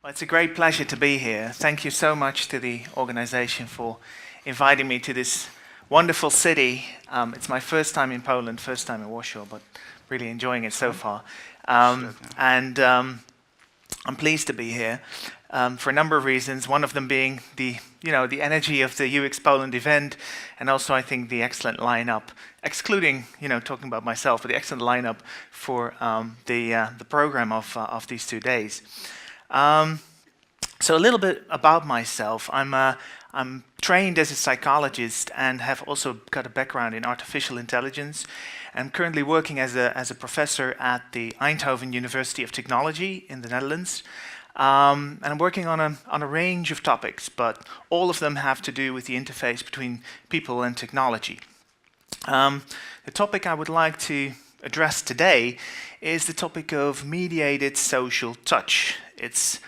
Well, it's a great pleasure to be here. Thank you so much to the organization for inviting me to this wonderful city. It's my first time in Poland, first time in Warsaw, but really enjoying it so far. And I'm pleased to be here for a number of reasons. One of them being the energy of the UX Poland event, and also I think the excellent lineup, excluding talking about myself, but the excellent lineup for the program of these 2 days. So a little bit about myself. I'm trained as a psychologist and have also got a background in artificial intelligence. I'm currently working as a professor at the Eindhoven University of Technology in the Netherlands. And I'm working on a range of topics, but all of them have to do with the interface between people and technology. The topic I would like to address today is the topic of mediated social touch. It's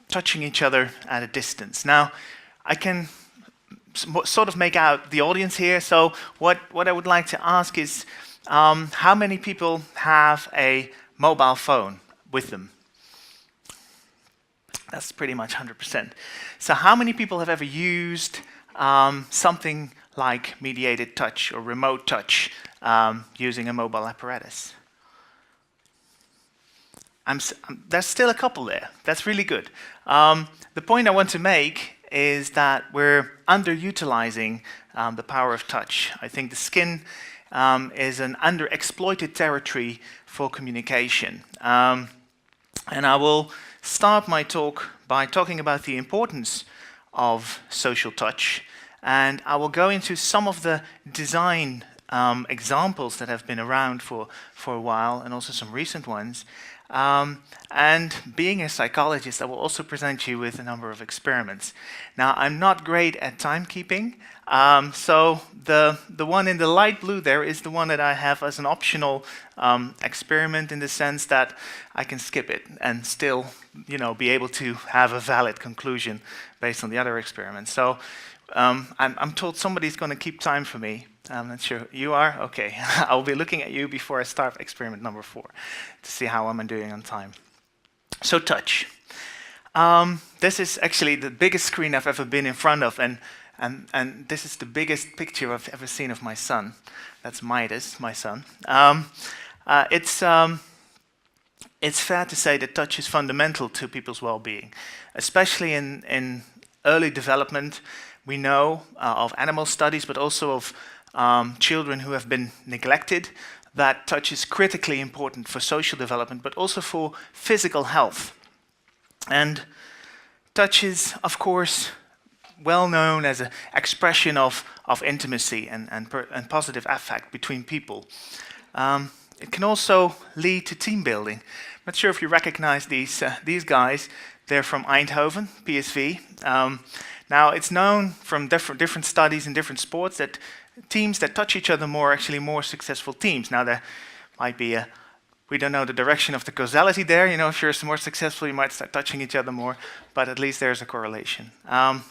touching each other at a distance. Now, I can sort of make out the audience here, so what I would like to ask is how many people have a mobile phone with them? That's pretty much 100%. So how many people have ever used something like mediated touch or remote touch using a mobile apparatus? There's still a couple there. That's really good. The point I want to make is that we're underutilizing the power of touch. I think the skin is an underexploited territory for communication. And I will start my talk by talking about the importance of social touch. And I will go into some of the design examples that have been around for a while, and also some recent ones. And being a psychologist, I will also present you with a number of experiments. Now, I'm not great at timekeeping, so the one in the light blue there is the one that I have as an optional experiment, in the sense that I can skip it and still, be able to have a valid conclusion based on the other experiments. So I'm told somebody's going to keep time for me. I'm not sure. You are? Okay. I'll be looking at you before I start experiment number 4 to see how I'm doing on time. So touch. This is actually the biggest screen I've ever been in front of, and this is the biggest picture I've ever seen of my son. That's Midas, my son. It's fair to say that touch is fundamental to people's well-being, especially in early development. We know of animal studies, but also of children who have been neglected, that touch is critically important for social development, but also for physical health. And touch is, of course, well known as an expression of intimacy and positive affect between people. It can also lead to team building. I'm not sure if you recognize these guys. They're from Eindhoven, PSV. Now, it's known from different studies in different sports that teams that touch each other more are actually more successful teams. Now, there might be we don't know the direction of the causality there. If you're more successful, you might start touching each other more, but at least there's a correlation.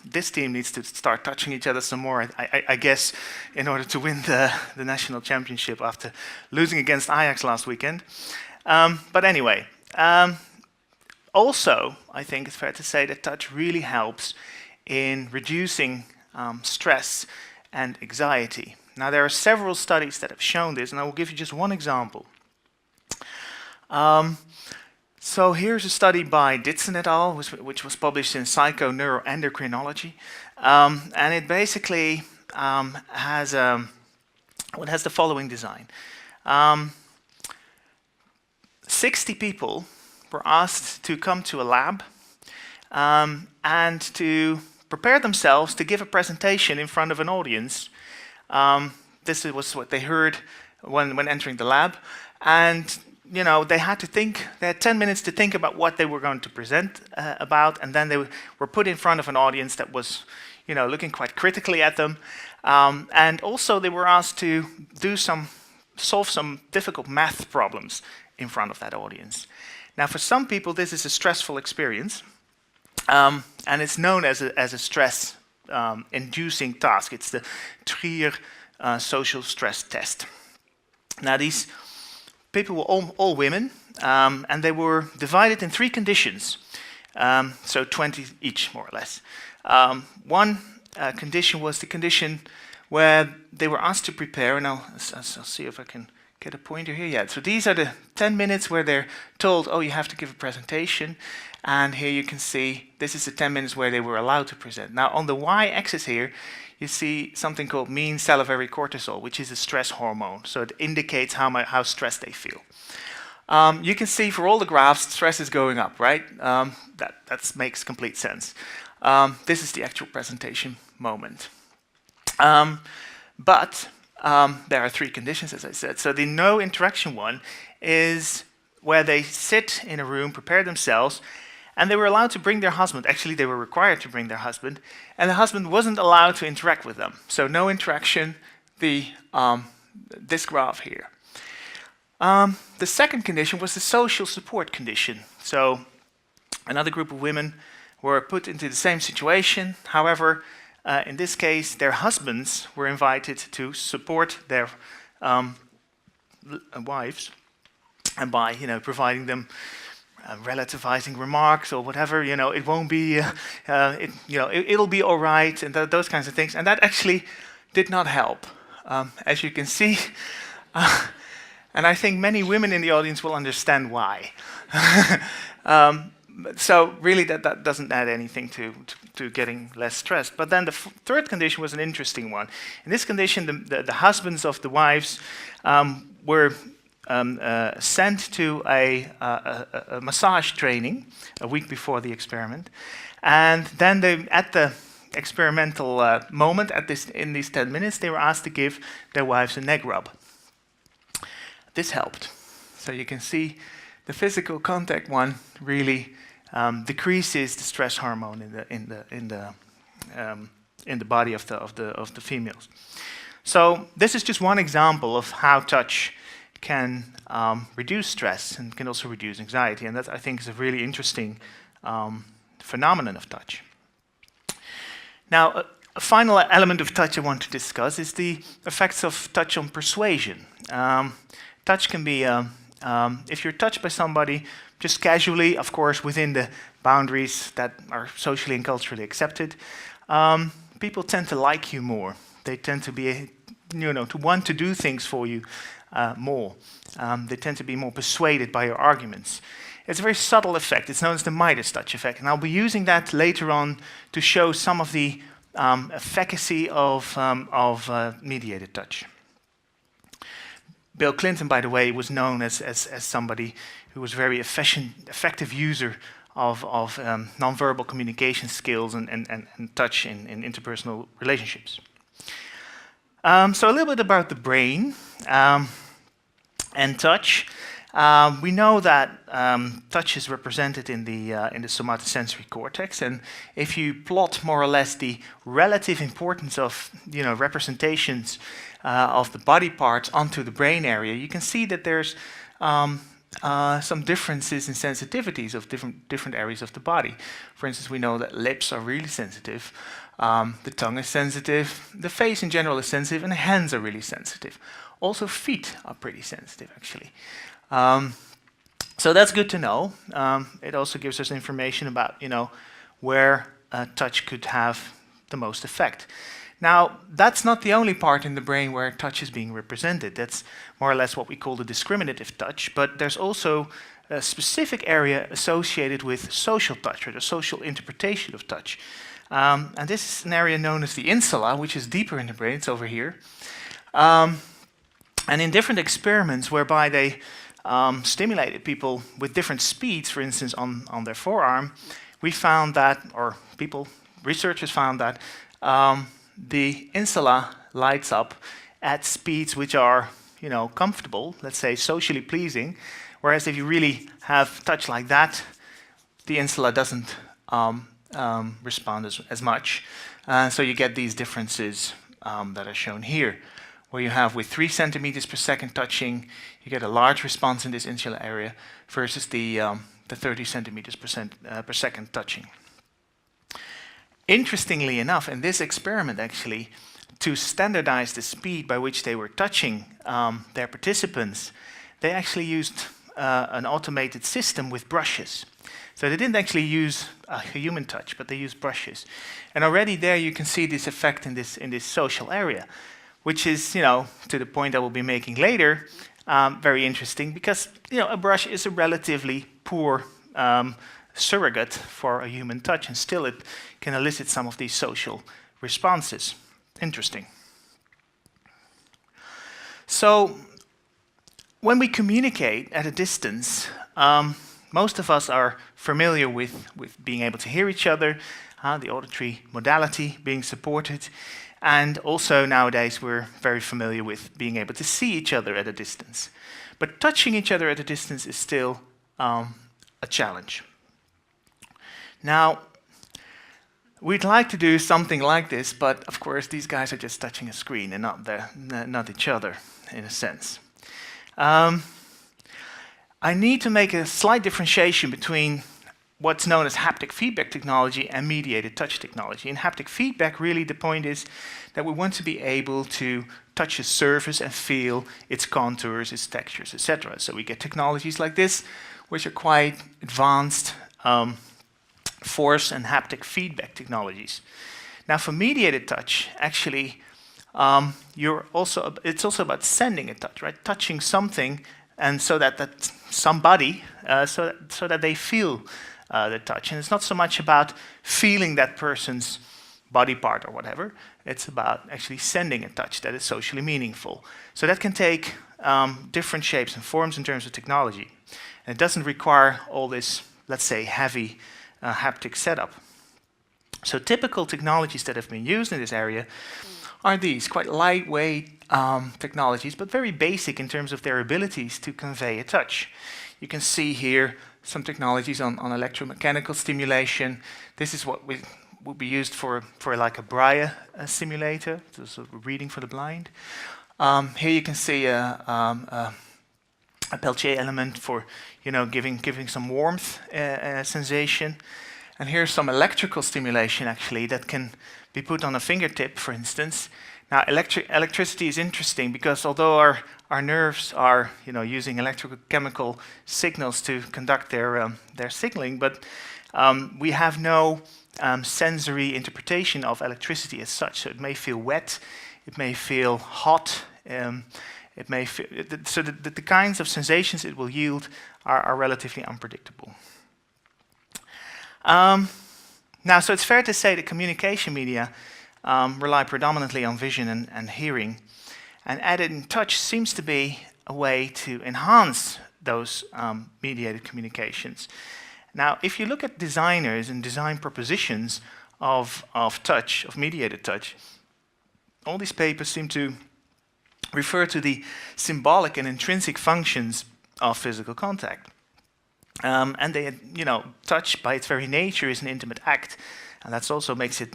This team needs to start touching each other some more, I guess, in order to win the national championship after losing against Ajax last weekend. But anyway, also, I think it's fair to say that touch really helps in reducing stress and anxiety. Now, there are several studies that have shown this, and I will give you just one example. So here's a study by Ditson et al., which was published in Psychoneuroendocrinology, and it basically has the following design. 60 people were asked to come to a lab and to prepare themselves to give a presentation in front of an audience. This was what they heard when entering the lab, and they had to think. They had 10 minutes to think about what they were going to present about, and then they were put in front of an audience that was, looking quite critically at them, and also they were asked to solve some difficult math problems in front of that audience. Now, for some people, this is a stressful experience. And it's known as a stress-inducing task. It's the Trier social stress test. Now, these people were all women, and they were divided in 3 conditions. so 20 each, more or less. One condition was the condition where they were asked to prepare, and I'll see if I can get a pointer here. Yeah, so these are the 10 minutes where they're told, oh, you have to give a presentation. And here you can see this is the 10 minutes where they were allowed to present. Now, on the y-axis here, you see something called mean salivary cortisol, which is a stress hormone. So it indicates how stressed they feel. You can see for all the graphs, stress is going up, right? That makes complete sense. This is the actual presentation moment. But there are 3 conditions, as I said. So the no interaction one is where they sit in a room, prepare themselves, and they were allowed to bring their husband. Actually, they were required to bring their husband, and the husband wasn't allowed to interact with them. So no interaction, this graph here. The second condition was the social support condition. So another group of women were put into the same situation. However, in this case, their husbands were invited to support their wives, and by providing them relativizing remarks or whatever, it won't be, it'll be all right, and those kinds of things. And that actually did not help, as you can see. And I think many women in the audience will understand why. So really that doesn't add anything to getting less stressed. But then the third condition was an interesting one. In this condition, the husbands of the wives were sent to a massage training a week before the experiment. And then at the experimental moment, in these 10 minutes, they were asked to give their wives a neck rub. This helped. So you can see the physical contact one really decreases the stress hormone in the body of the females. So this is just one example of how touch can reduce stress and can also reduce anxiety, and that I think is a really interesting phenomenon of touch. Now, a final element of touch I want to discuss is the effects of touch on persuasion. Touch can be, if you're touched by somebody, just casually, of course, within the boundaries that are socially and culturally accepted, people tend to like you more. They tend to be, to want to do things for you more. They tend to be more persuaded by your arguments. It's a very subtle effect. It's known as the Midas touch effect, and I'll be using that later on to show some of the efficacy of mediated touch. Bill Clinton, by the way, was known as somebody who was a very effective user of nonverbal communication skills and touch in interpersonal relationships. So a little bit about the brain and touch. We know that touch is represented in the somatosensory cortex, and if you plot more or less the relative importance of representations of the body parts onto the brain area, you can see that there's some differences in sensitivities of different areas of the body. For instance, we know that lips are really sensitive, the tongue is sensitive, the face in general is sensitive, and the hands are really sensitive. Also, feet are pretty sensitive, actually. So that's good to know. It also gives us information about, where touch could have the most effect. Now, that's not the only part in the brain where touch is being represented. That's more or less what we call the discriminative touch, but there's also a specific area associated with social touch, or the social interpretation of touch. And this is an area known as the insula, which is deeper in the brain. It's over here. And in different experiments whereby they stimulated people with different speeds, for instance, on their forearm, we found that, or researchers found that the insula lights up at speeds which are, comfortable, let's say socially pleasing, whereas if you really have touch like that, the insula doesn't respond as much. So you get these differences that are shown here, where you have with 3 centimeters per second touching, you get a large response in this insular area versus the 30 centimeters per second touching. Interestingly enough, in this experiment actually, to standardize the speed by which they were touching their participants, they actually used an automated system with brushes. So they didn't actually use a human touch, but they used brushes. And already there you can see this effect in this social area, which is, to the point I will be making later, very interesting because, a brush is a relatively poor surrogate for a human touch, and still it can elicit some of these social responses. Interesting. So when we communicate at a distance, most of us are familiar with being able to hear each other, the auditory modality being supported, and also nowadays we're very familiar with being able to see each other at a distance. But touching each other at a distance is still a challenge. Now, we'd like to do something like this, but of course these guys are just touching a screen and not each other, in a sense. I need to make a slight differentiation between what's known as haptic feedback technology and mediated touch technology. In haptic feedback, really the point is that we want to be able to touch a surface and feel its contours, its textures, etc. So we get technologies like this, which are quite advanced force and haptic feedback technologies. Now for mediated touch, actually, it's also about sending a touch, right? Touching something, and so that somebody, so that they feel the touch. And it's not so much about feeling that person's body part or whatever. It's about actually sending a touch that is socially meaningful. So that can take different shapes and forms in terms of technology. And it doesn't require all this, let's say, heavy haptic setup. So typical technologies that have been used in this area are these quite lightweight technologies, but very basic in terms of their abilities to convey a touch. You can see here some technologies on electromechanical stimulation. This is what would be used for like a Braille simulator, so reading for the blind. Here you can see a Peltier element for giving some warmth sensation. And here's some electrical stimulation actually that can be put on a fingertip, for instance. Now electricity is interesting because although our nerves are using electrical chemical signals to conduct their signaling, but we have no sensory interpretation of electricity as such. So it may feel wet, it may feel hot, it may feel, so the kinds of sensations it will yield are relatively unpredictable. Now, so it's fair to say that communication media rely predominantly on vision and hearing, and added touch seems to be a way to enhance those mediated communications. Now, if you look at designers and design propositions of touch, of mediated touch, all these papers seem to refer to the symbolic and intrinsic functions of physical contact. And they, touch by its very nature is an intimate act, and that also makes it,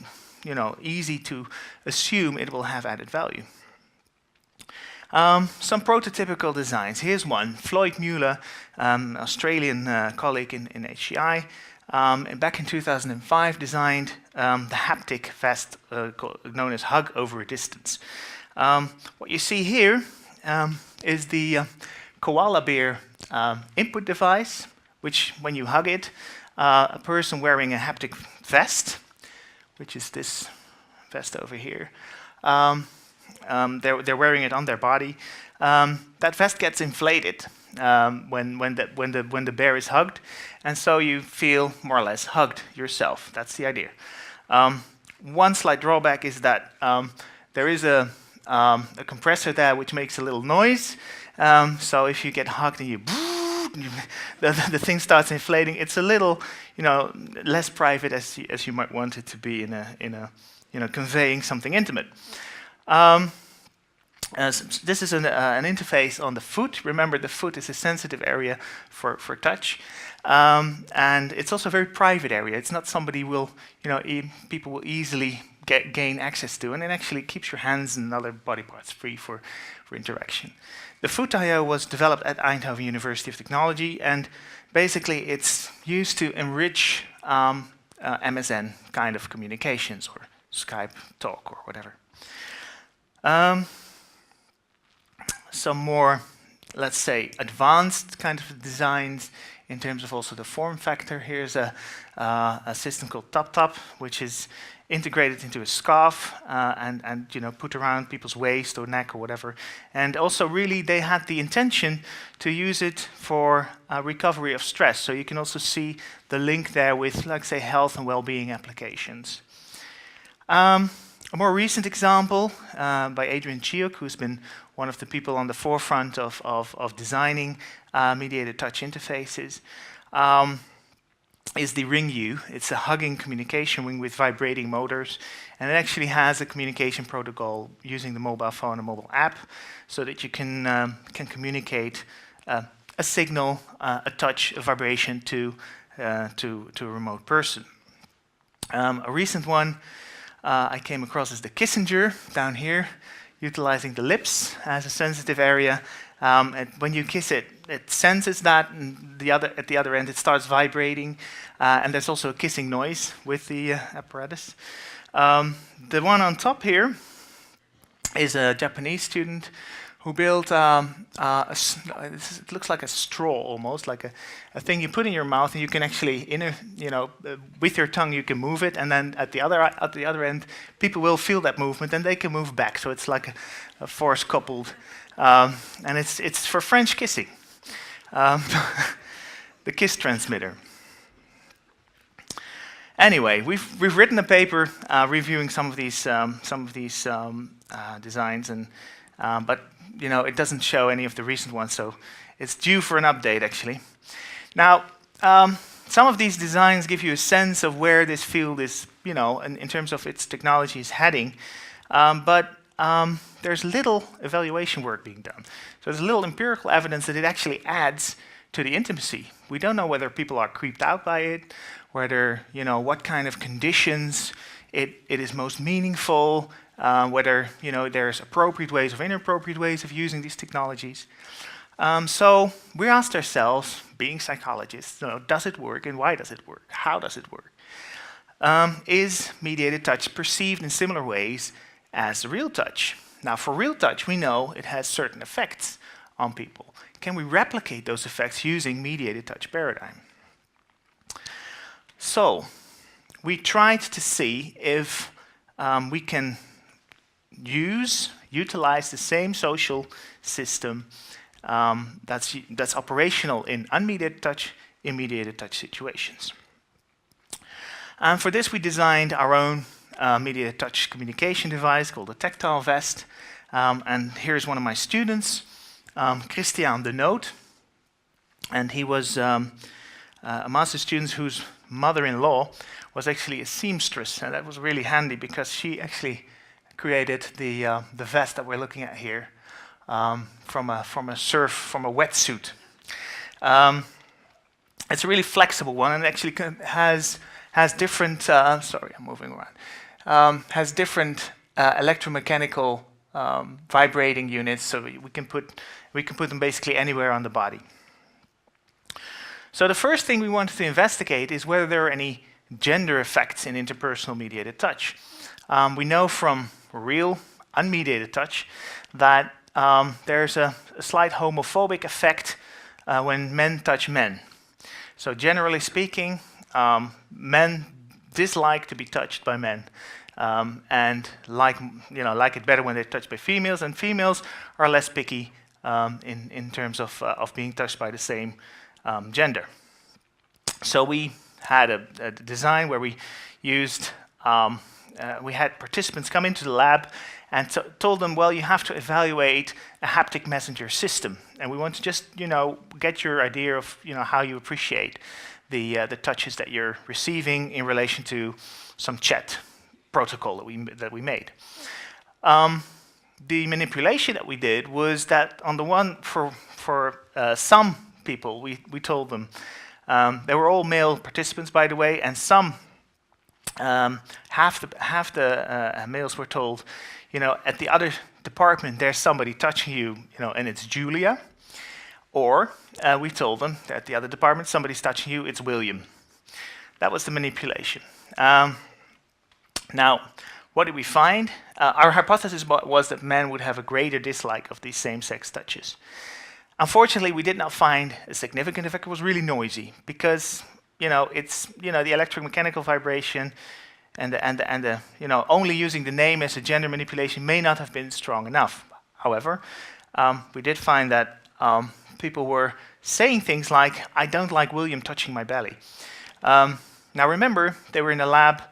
easy to assume it will have added value. Some prototypical designs. Here's one. Floyd Mueller, Australian colleague in HCI, back in 2005 designed the haptic vest known as Hug Over a Distance. What you see here is the koala bear input device, which when you hug it, a person wearing a haptic vest, which is this vest over here, they're wearing it on their body. That vest gets inflated when the bear is hugged, and so you feel more or less hugged yourself. That's the idea. One slight drawback is that there is a compressor there which makes a little noise. So if you get hugged and the thing starts inflating, it's a little, less private as you might want it to be in a conveying something intimate. This is an interface on the foot. Remember, the foot is a sensitive area for touch, and it's also a very private area. It's not somebody people will easily gain access to, and it actually keeps your hands and other body parts free for interaction. The Foot.io was developed at Eindhoven University of Technology, and basically it's used to enrich MSN kind of communications, or Skype talk, or whatever. Some more let's say, advanced kind of designs in terms of also the form factor. Here's a system called TopTop, which is integrated into a scarf and put around people's waist or neck or whatever. And also really they had the intention to use it for recovery of stress. So you can also see the link there with, like say, health and well-being applications. A more recent example by Adrian Chiuk, who's been one of the people on the forefront of designing mediated touch interfaces, is the Ring U. It's a hugging communication ring with vibrating motors, and it actually has a communication protocol using the mobile phone and mobile app, so that you can communicate a signal, a touch, a vibration to a remote person. A recent one I came across is the Kissinger down here, utilizing the lips as a sensitive area. And when you kiss it, it senses that, and at the other end it starts vibrating, and there's also a kissing noise with the apparatus. The one on top here is a Japanese student who built it looks like a straw almost, like a thing you put in your mouth, and you can actually with your tongue you can move it, and then at the other end people will feel that movement and they can move back. So it's like a force coupled, and it's for French kissing, the kiss transmitter. Anyway, we've written a paper reviewing some of these designs, and but it doesn't show any of the recent ones, so it's due for an update actually. Now, some of these designs give you a sense of where this field is, in terms of its technology is heading, but there's little evaluation work being done. So there's little empirical evidence that it actually adds to the intimacy. We don't know whether people are creeped out by it, whether, what kind of conditions it is most meaningful, whether there's appropriate ways or inappropriate ways of using these technologies. So we asked ourselves, being psychologists, does it work and why does it work? How does it work? Is mediated touch perceived in similar ways as real touch? Now, for real touch, we know it has certain effects on people. Can we replicate those effects using mediated touch paradigm? So we tried to see if we can utilize the same social system that's operational in unmediated touch, in mediated touch situations. And for this, we designed our own mediated touch communication device called a tactile vest. And here's one of my students, Christian de Noot. And he was a master's student whose mother-in-law was actually a seamstress, and that was really handy because she actually created the vest that we're looking at here from a wetsuit. It's a really flexible one, and actually has different. Sorry, I'm moving around. Has different electromechanical vibrating units, so we can put them basically anywhere on the body. So the first thing we wanted to investigate is whether there are any gender effects in interpersonal mediated touch. We know from real unmediated touch that there's a slight homophobic effect when men touch men. So generally speaking, men dislike to be touched by men, and like it better when they're touched by females, and females are less picky in terms of being touched by the same gender. So we had a design where we used, we had participants come into the lab and told them, well, you have to evaluate a haptic messenger system. And we want to just, get your idea of, how you appreciate the touches that you're receiving in relation to some chat protocol that we made. The manipulation that we did was that on the one, for some people, we told them, they were all male participants, by the way, and some, half the males were told, at the other department there's somebody touching you, and it's Julia. Or we told them that at the other department somebody's touching you, it's William. That was the manipulation. Now, what did we find? Our hypothesis was that men would have a greater dislike of these same-sex touches. Unfortunately, we did not find a significant effect. It was really noisy because it's the electromechanical vibration and the only using the name as a gender manipulation may not have been strong enough. However, we did find that people were saying things like, "I don't like William touching my belly." Now remember, they were in a lab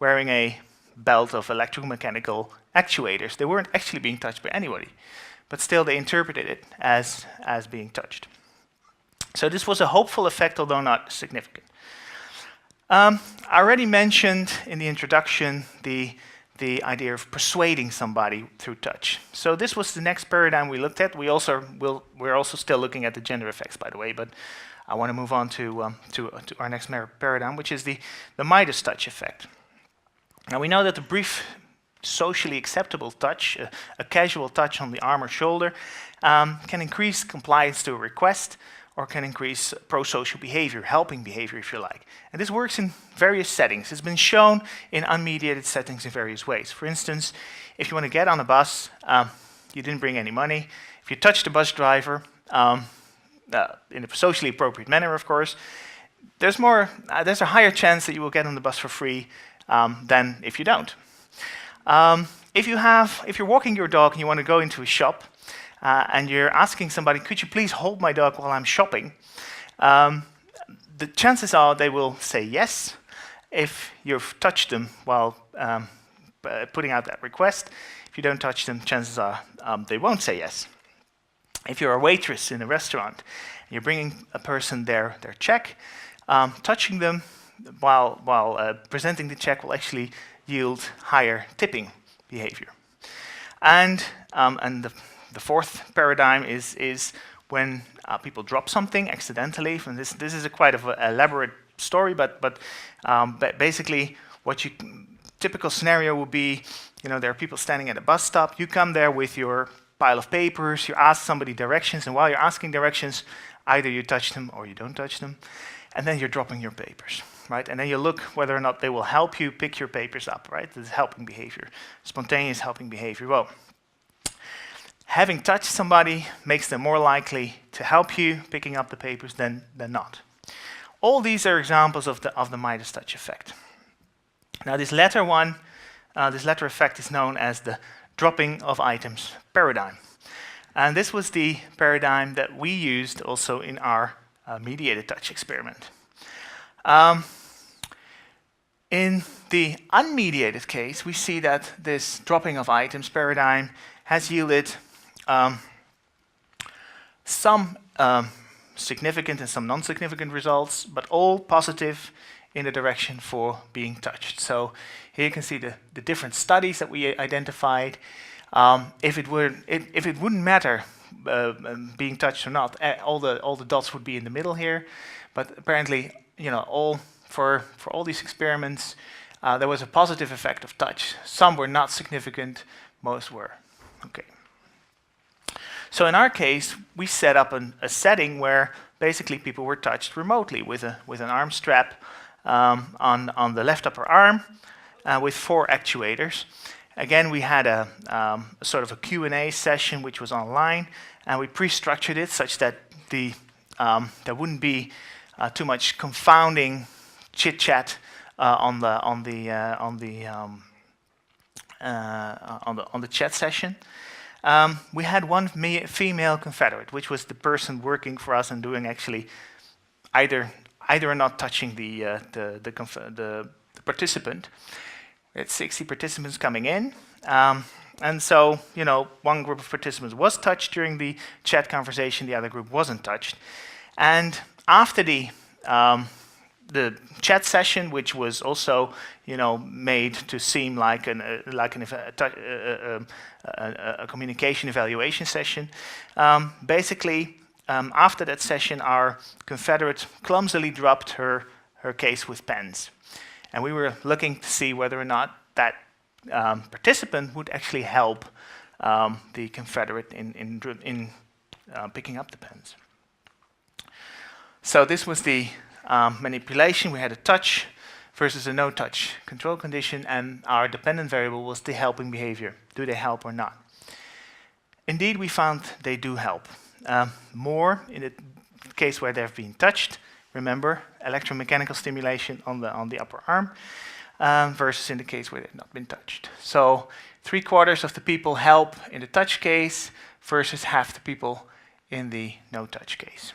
wearing a belt of electromechanical actuators. They weren't actually being touched by anybody, but still they interpreted it as being touched. So this was a hopeful effect, although not significant. I already mentioned in the introduction the idea of persuading somebody through touch. So this was the next paradigm we looked at. We're also still looking at the gender effects, by the way, but I want to move on to our next paradigm, which is the Midas touch effect. Now we know that the brief, socially acceptable touch, a casual touch on the arm or shoulder, can increase compliance to a request, or can increase pro-social behavior, helping behavior, if you like. And this works in various settings. It's been shown in unmediated settings in various ways. For instance, if you want to get on a bus, you didn't bring any money. If you touch the bus driver, in a socially appropriate manner, of course, there's a higher chance that you will get on the bus for free than if you don't. If you're walking your dog and you want to go into a shop, and you're asking somebody, "Could you please hold my dog while I'm shopping?" The chances are they will say yes if you've touched them while putting out that request. If you don't touch them, chances are they won't say yes. If you're a waitress in a restaurant, and you're bringing a person their check, touching them while presenting the check will actually yield higher tipping behavior. And the fourth paradigm is when people drop something accidentally. And this is a quite of an elaborate story, but basically typical scenario would be, there are people standing at a bus stop. You come there with your pile of papers. You ask somebody directions, and while you're asking directions, either you touch them or you don't touch them, and then you're dropping your papers, right? And then you look whether or not they will help you pick your papers up, right? This is helping behavior, spontaneous helping behavior. Well, having touched somebody makes them more likely to help you picking up the papers than not. All these are examples of the Midas touch effect. Now this latter effect is known as the dropping of items paradigm. And this was the paradigm that we used also in our mediated touch experiment. In the unmediated case, we see that this dropping of items paradigm has yielded some significant and some non-significant results, but all positive in the direction for being touched. So here you can see the different studies that we identified. If it wouldn't matter being touched or not, all the dots would be in the middle here. But apparently, for all these experiments, there was a positive effect of touch. Some were not significant, most were. Okay. So in our case, we set up a setting where basically people were touched remotely with an arm strap on the left upper arm with 4 actuators. Again, we had a sort of a Q&A session which was online, and we pre-structured it such that there wouldn't be too much confounding chit-chat on the chat session. We had one female confederate, which was the person working for us and doing actually either or not touching the participant. We had 60 participants coming in, and so one group of participants was touched during the chat conversation, the other group wasn't touched. And after the chat session, which was also made to seem like a communication evaluation session, basically after that session, our confederate clumsily dropped her case with pens, and we were looking to see whether or not that participant would actually help the confederate in picking up the pens. So this was the manipulation. We had a touch versus a no-touch control condition, and our dependent variable was the helping behavior. Do they help or not? Indeed, we found they do help. more in the case where they've been touched. Remember, electromechanical stimulation on the upper arm, versus in the case where they've not been touched. So 3/4 of the people help in the touch case versus half the people in the no touch case.